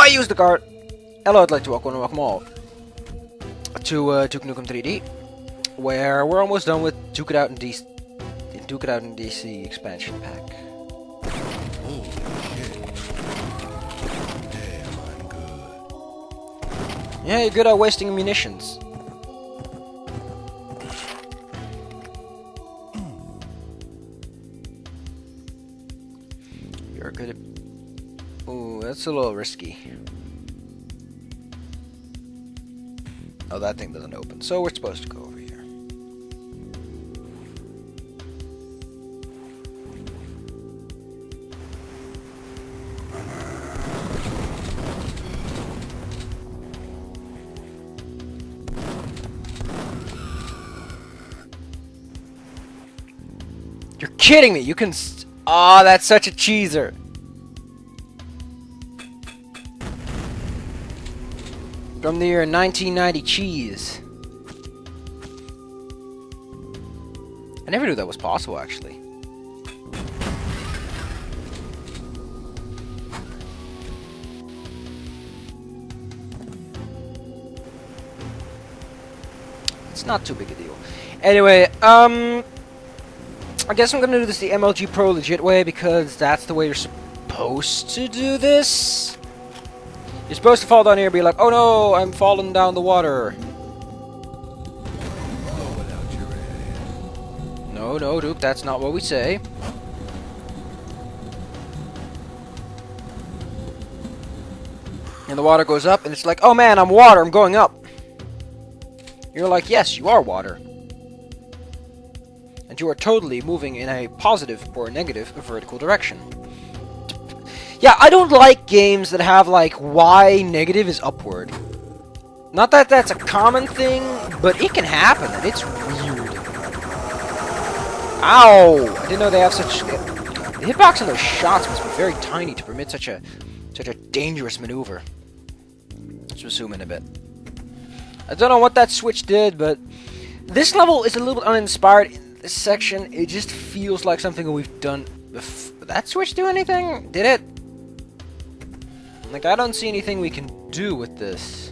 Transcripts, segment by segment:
I used the card! Hello, I'd like to welcome all to Duke Nukem 3D, where we're almost done with Duke It Out in DC expansion pack. Oh shit. Damn, I'm good. Yeah, you're good at wasting munitions. You're good at... Ooh, that's a little risky. Oh, that thing doesn't open, so we're supposed to go over here. You're kidding me! You can... Aw, that's such a cheeser! From the year 1990 cheese. I never knew that was possible, actually. It's not too big a deal. Anyway, I guess I'm gonna do this the MLG Pro legit way, because that's the way you're supposed to do this. You're supposed to fall down here and be like, oh no, I'm falling down the water. No, no, Duke, that's not what we say. And the water goes up, and it's like, oh man, I'm water, I'm going up. You're like, yes, you are water. And you are totally moving in a positive or negative vertical direction. Yeah, I don't like games that have, like, Y negative is upward. Not that that's a common thing, but it can happen, and it's weird. Ow! I didn't know they have such... The hitbox on those shots must be very tiny to permit such a dangerous maneuver. Let's zoom in a bit. I don't know what that switch did, but... This level is a little bit uninspired in this section. It just feels like something we've done before. Did that switch do anything? Did it? Like, I don't see anything we can do with this.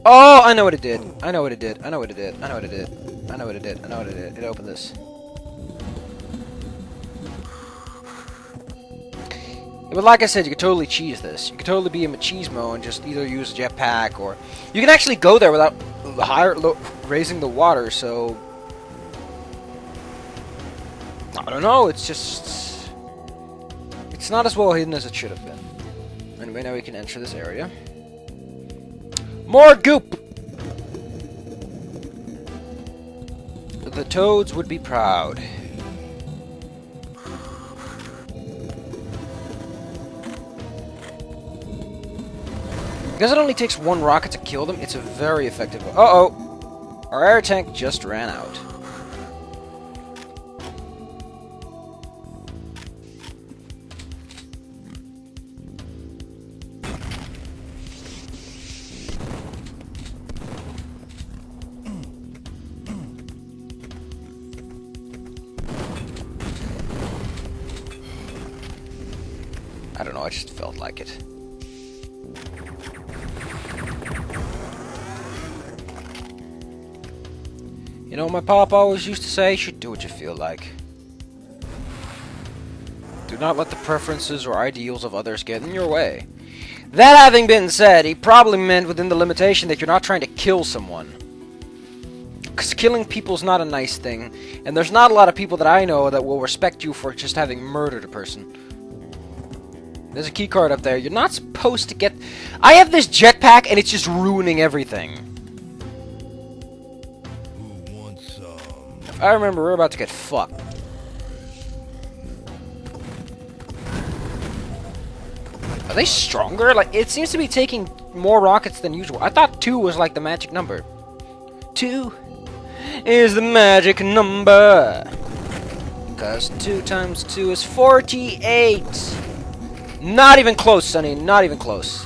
Oh, I know what it did. I know what it did. I know what it did. I know what it did. I know what it did. I know what it did. It opened this. But like I said, you could totally cheese this. You could totally be a machismo and just either use a jetpack, or... You can actually go there without raising the water, so... I don't know, it's just... It's not as well hidden as it should have been. Anyway, now we can enter this area. More goop! The toads would be proud. Because it only takes one rocket to kill them, it's a very effective... Uh-oh! Our air tank just ran out. I don't know, I just felt like it. You know, my pop always used to say, you should do what you feel like. Do not let the preferences or ideals of others get in your way. That having been said, he probably meant within the limitation that you're not trying to kill someone. Because killing people's not a nice thing, and there's not a lot of people that I know that will respect you for just having murdered a person. There's a keycard up there. You're not supposed to get... I have this jetpack, and it's just ruining everything. Who wants some? If I remember, we're about to get fucked. Are they stronger? Like, it seems to be taking more rockets than usual. I thought 2 was like the magic number. 2 is the magic number. Because 2 times 2 is 48. Not even close, Sonny. Not even close.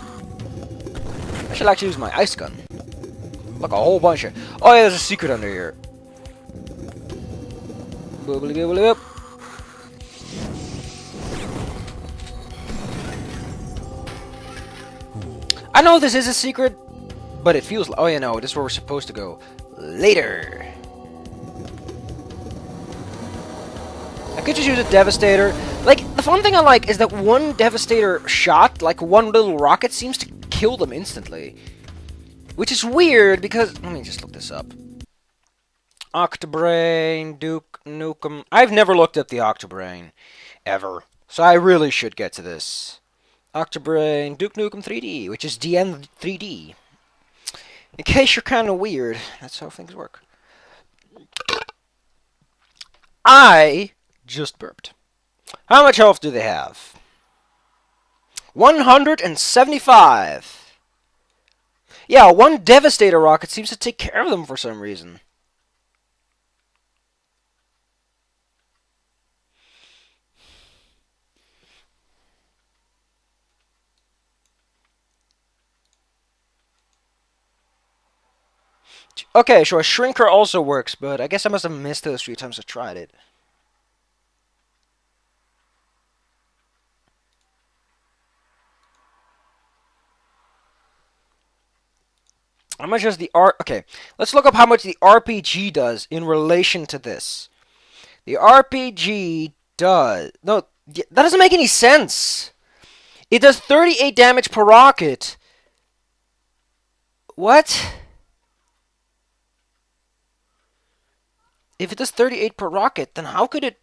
I should actually use my ice gun. Look, a whole bunch of... Oh, yeah, there's a secret under here. Boobly boobly boop. know this is a secret, but it feels like... Oh, yeah, no, this is where we're supposed to go later. I could just use a Devastator. Like, the fun thing I like is that one Devastator shot, like one little rocket, seems to kill them instantly. Which is weird, because... Let me just look this up. Octobrain, Duke Nukem... I've never looked up the Octobrain. Ever. So I really should get to this. Octobrain, Duke Nukem 3D, which is DN 3D. In case you're kind of weird, that's how things work. I just burped. How much health do they have? 175. Yeah, one Devastator rocket seems to take care of them for some reason. Okay, sure, a Shrinker also works, but I guess I must have missed those 3 times I tried it. How much does the Okay, let's look up how much the RPG does in relation to this. The RPG does... No, that doesn't make any sense. It does 38 damage per rocket. What? If it does 38 per rocket, then how could it...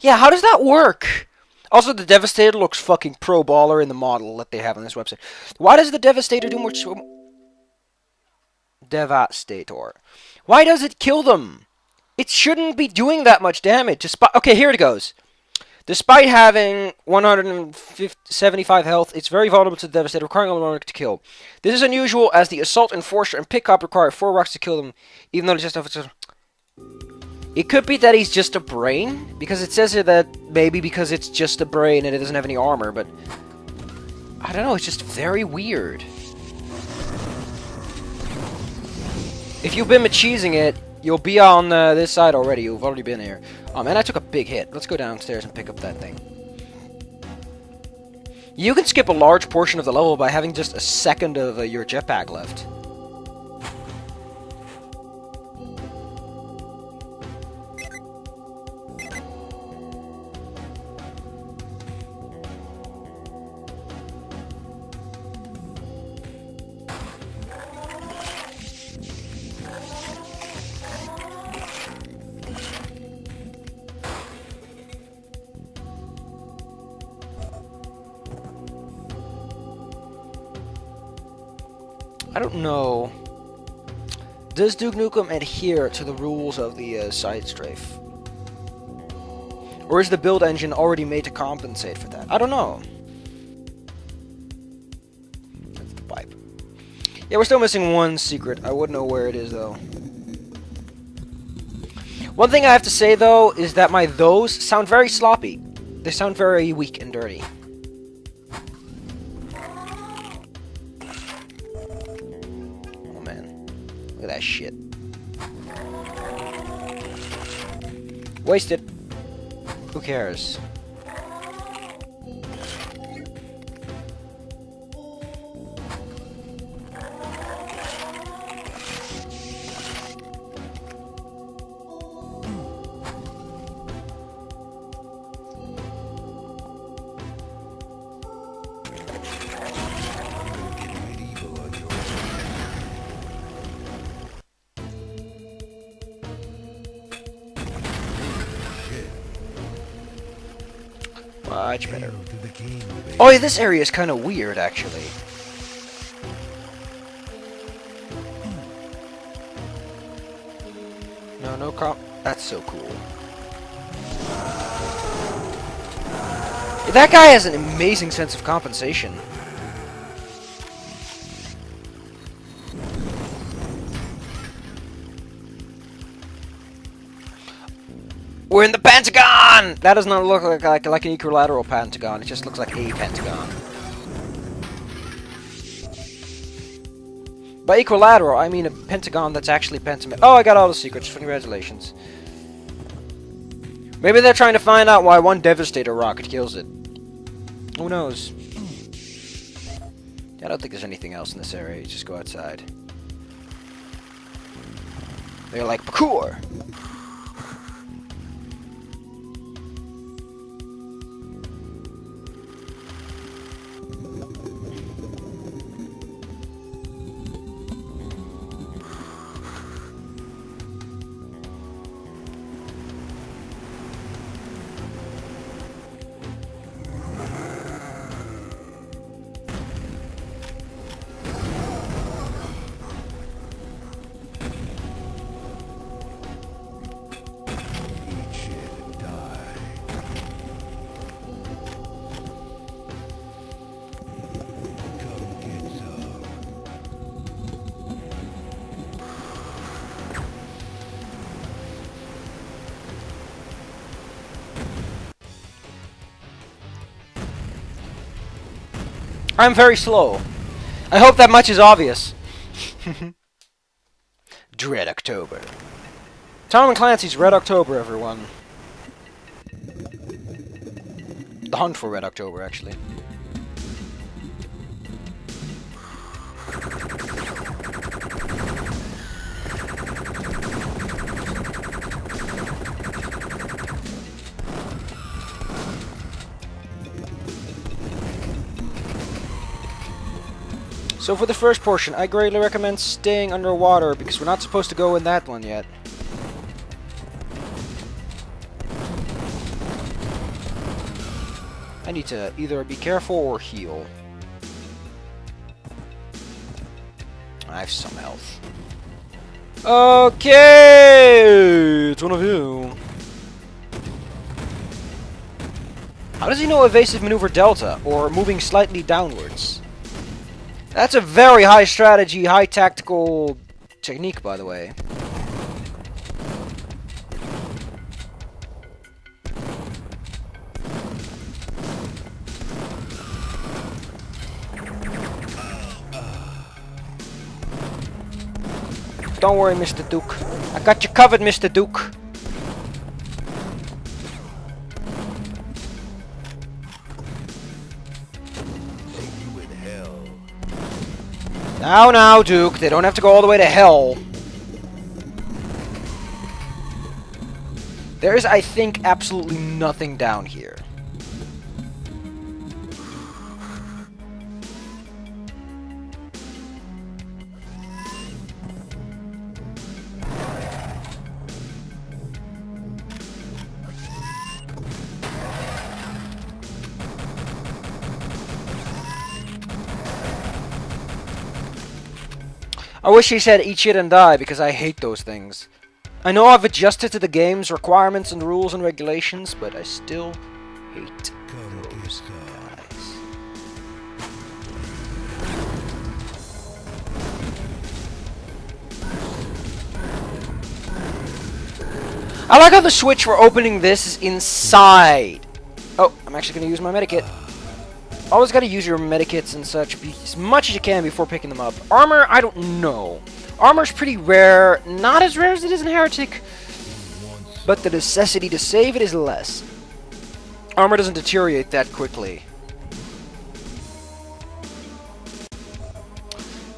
Yeah, how does that work? Also, the Devastator looks fucking pro baller in the model that they have on this website. Why does the Devastator do more... Devastator. Why does it kill them? It shouldn't be doing that much damage. Okay, here it goes. Despite having 175 health, it's very vulnerable to the Devastator, requiring only 1 rocket to kill. This is unusual, as the Assault, Enforcer, and Pickup require 4 rockets to kill them, even though it's just... It could be that he's just a brain, because it says here that maybe because it's just a brain and it doesn't have any armor, but... I don't know, it's just very weird. If you've been macheesing it, you'll be on this side already. You've already been here. Oh man, I took a big hit. Let's go downstairs and pick up that thing. You can skip a large portion of the level by having just a second of your jetpack left. I don't know. Does Duke Nukem adhere to the rules of the side strafe? Or is the build engine already made to compensate for that? I don't know. That's the pipe. Yeah, we're still missing one secret. I wouldn't know where it is, though. One thing I have to say, though, is that my those sound very sloppy. They sound very weak and dirty. Look at that shit. Wasted. Who cares? Much better. Oh, yeah, this area is kind of weird, actually. No comp. That's so cool. That guy has an amazing sense of compensation. We're in the Pentagon! That does not look like an equilateral pentagon. It just looks like a pentagon. By equilateral, I mean a pentagon that's actually pentagon. Oh, I got all the secrets. Congratulations. Maybe they're trying to find out why one Devastator rocket kills it. Who knows? I don't think there's anything else in this area. You just go outside. They're like, parkour! Eat shit and die. Come get some. I'm very slow. I hope that much is obvious. Dread October. Tom and Clancy's Red October, everyone. The Hunt for Red October, actually. So for the first portion, I greatly recommend staying underwater because we're not supposed to go in that one yet. I need to either be careful or heal. I have some health. Okay, it's one of you. How does he know evasive maneuver delta or moving slightly downwards? That's a very high strategy, high tactical technique, by the way. Don't worry, Mr. Duke. I got you covered, Mr. Duke. See you in hell. Now, Duke. They don't have to go all the way to hell. There is, I think, absolutely nothing down here. I wish he said eat shit and die, because I hate those things. I know I've adjusted to the game's requirements and rules and regulations, but I still hate Come get those some. guys. I like how the switch for opening this is inside. Oh, I'm actually going to use my medikit. Always gotta use your medikits and such as much as you can before picking them up. Armor, I don't know. Armor's pretty rare. Not as rare as it is in Heretic, but the necessity to save it is less. Armor doesn't deteriorate that quickly.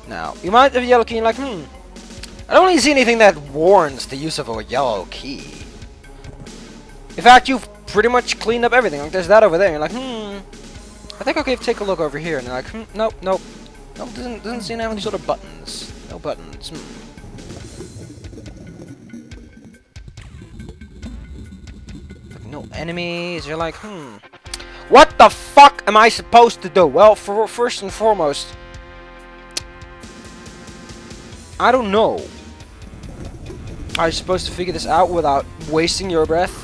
Now, you might have a yellow key and like, I don't really see anything that warrants the use of a yellow key. In fact, you've pretty much cleaned up everything. Like, there's that over there. You're like, I think I'll take a look over here. And they're like, nope. Nope, doesn't seem to have any sort of buttons. No buttons. No enemies. You're like, what the fuck am I supposed to do? Well, first and foremost, I don't know. Are you supposed to figure this out without wasting your breath?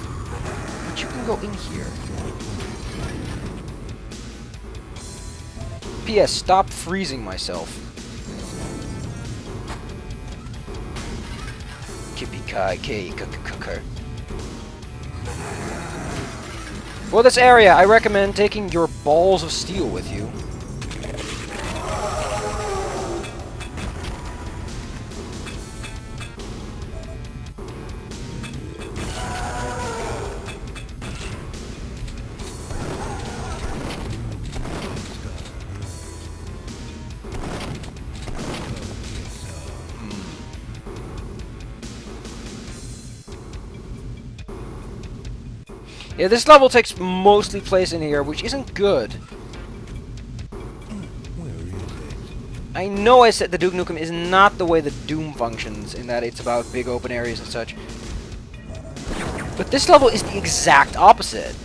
But you can go in here. P.S. Stop freezing myself. Kippy-kai-kay cooker. For this area, I recommend taking your balls of steel with you. Yeah, this level takes mostly place in here, which isn't good. Where is it? I know I said the Duke Nukem is not the way the Doom functions, in that it's about big open areas and such. But this level is the exact opposite.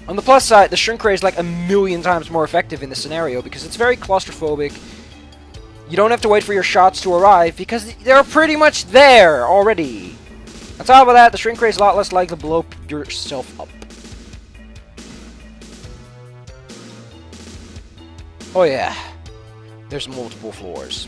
On the plus side, the shrink ray is like a million times more effective in this scenario because it's very claustrophobic. You don't have to wait for your shots to arrive because they're pretty much there already. On top of that, the shrink ray is a lot less likely to blow yourself up. Oh yeah, there's multiple floors.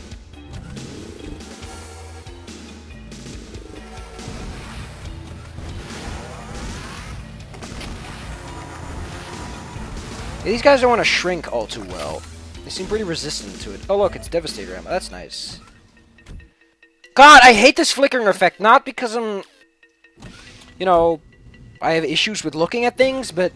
These guys don't want to shrink all too well. They seem pretty resistant to it. Oh look, it's Devastator ammo. That's nice. God, I hate this flickering effect. Not because I'm... You know, I have issues with looking at things, but...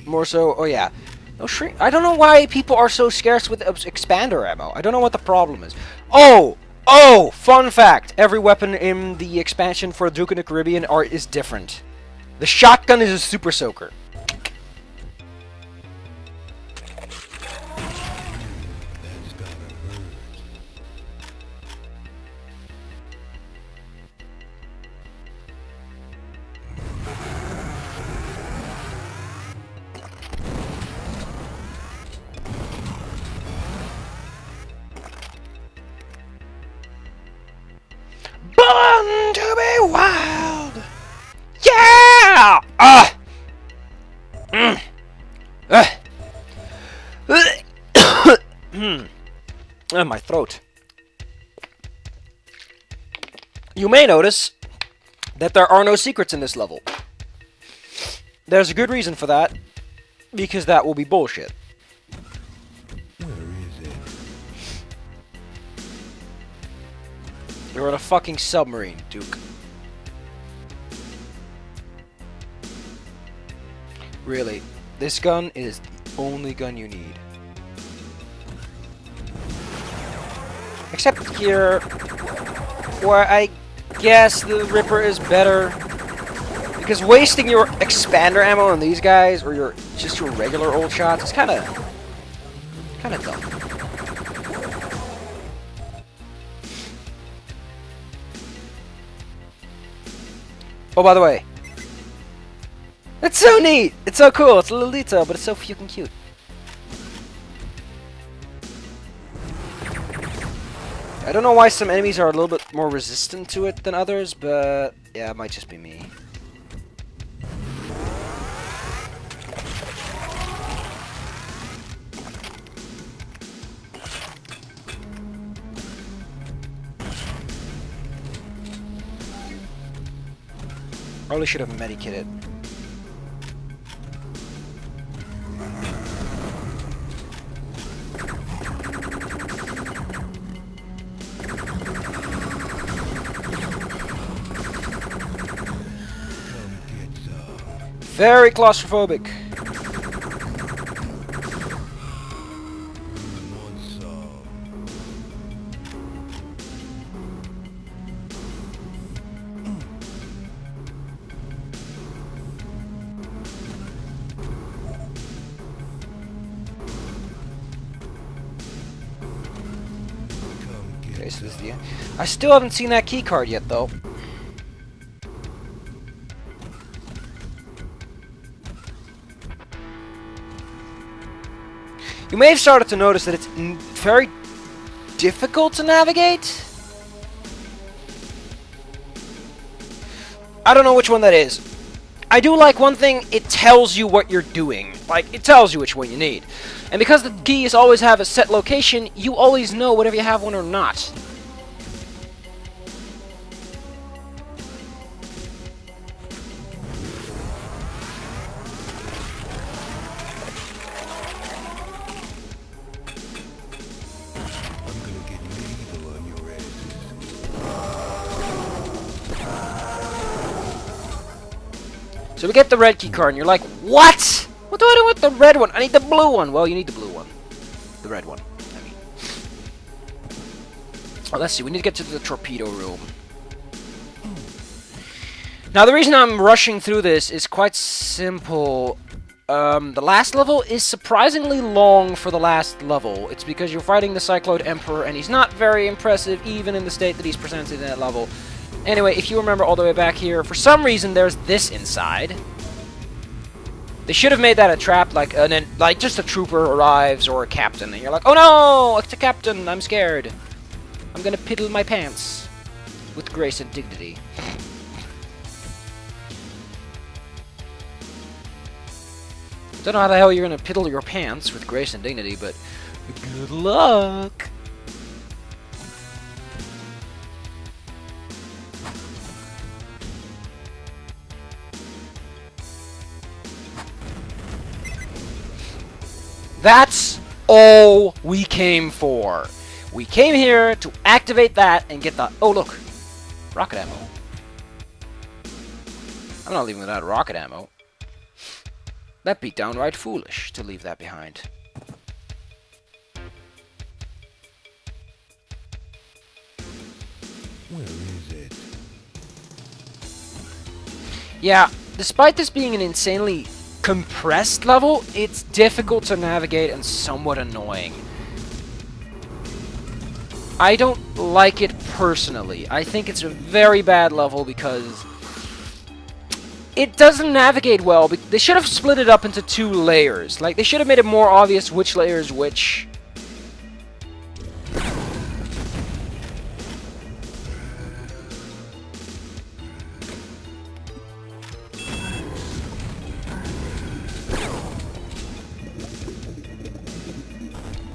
More so... Oh yeah. No shrink... I don't know why people are so scarce with expander ammo. I don't know what the problem is. Oh! Oh! Fun fact! Every weapon in the expansion for Duke of the Caribbean is different. The shotgun is a super soaker. That's gotta hurt. Born to be wild! Yeah! My throat. You may notice that there are no secrets in this level. There's a good reason for that, because that will be bullshit. Where is it? You're on a fucking submarine, Duke. Really, this gun is the only gun you need. Except here, where I guess the Ripper is better. Because wasting your expander ammo on these guys, or your regular old shots, is kinda dumb. Oh, by the way, it's so neat! It's so cool! It's a little detail, but it's so fucking cute. I don't know why some enemies are a little bit more resistant to it than others, but yeah, it might just be me. Probably should have medikitted. Very claustrophobic. Okay, so this is the end. I still haven't seen that key card yet, though. You may have started to notice that it's very difficult to navigate. I don't know which one that is. I do like one thing, it tells you what you're doing. Like, it tells you which one you need. And because the keys always have a set location, you always know whether you have one or not. So we get the red key card, and you're like, what? What do I do with the red one? I need the blue one. Well, you need the blue one. The red one, I mean. Oh, let's see. We need to get to the torpedo room. Now, the reason I'm rushing through this is quite simple. The last level is surprisingly long for the last level. It's because you're fighting the Cyclone Emperor, and he's not very impressive, even in the state that he's presented in that level. Anyway, if you remember all the way back here, for some reason there's this inside. They should have made that a trap, like just a trooper arrives or a captain, and you're like, oh no, it's a captain, I'm scared. I'm gonna piddle my pants with grace and dignity. Don't know how the hell you're gonna piddle your pants with grace and dignity, but good luck. That's all we came for. We came here to activate that and get the... Oh, look. Rocket ammo. I'm not leaving without rocket ammo. That'd be downright foolish to leave that behind. Where is it? Yeah, despite this being an insanely compressed level, it's difficult to navigate and somewhat annoying. I don't like it personally. I think it's a very bad level because it doesn't navigate well. They should have split it up into 2 layers. Like, they should have made it more obvious which layer is which.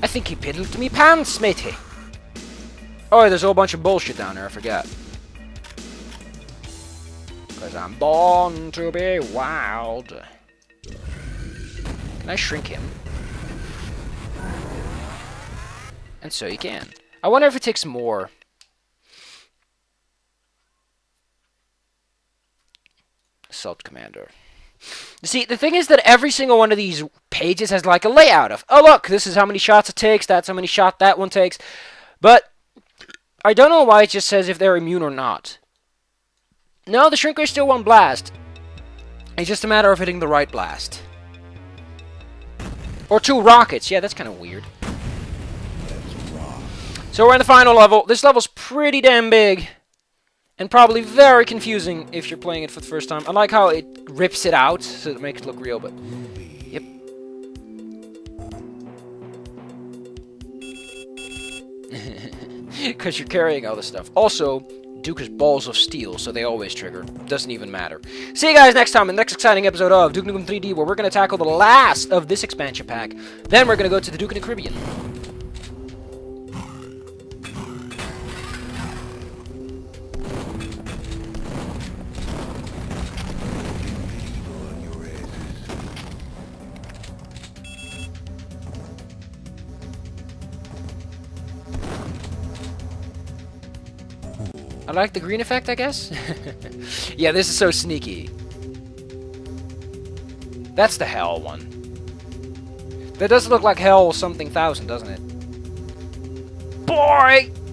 I think he piddled me pants, matey. Oh, there's a whole bunch of bullshit down there, I forgot. Because I'm born to be wild. Can I shrink him? And so you can. I wonder if it takes more. Assault Commander. See, the thing is that every single one of these pages has like a layout of, oh look, this is how many shots it takes, that's how many shots that one takes. But I don't know why it just says if they're immune or not. No, the shrinker still won't blast. It's just a matter of hitting the right blast. Or 2 rockets. Yeah, that's kind of weird. So we're in the final level. This level's pretty damn big. And probably very confusing if you're playing it for the first time. I like how it rips it out, so it makes it look real, but... Yep. Because you're carrying all this stuff. Also, Duke has balls of steel, so they always trigger. Doesn't even matter. See you guys next time in the next exciting episode of Duke Nukem 3D, where we're going to tackle the last of this expansion pack. Then we're going to go to the Duke of the Caribbean. I like the green effect, I guess? Yeah, this is so sneaky. That's the hell one. That does look like hell something thousand, doesn't it? Boy!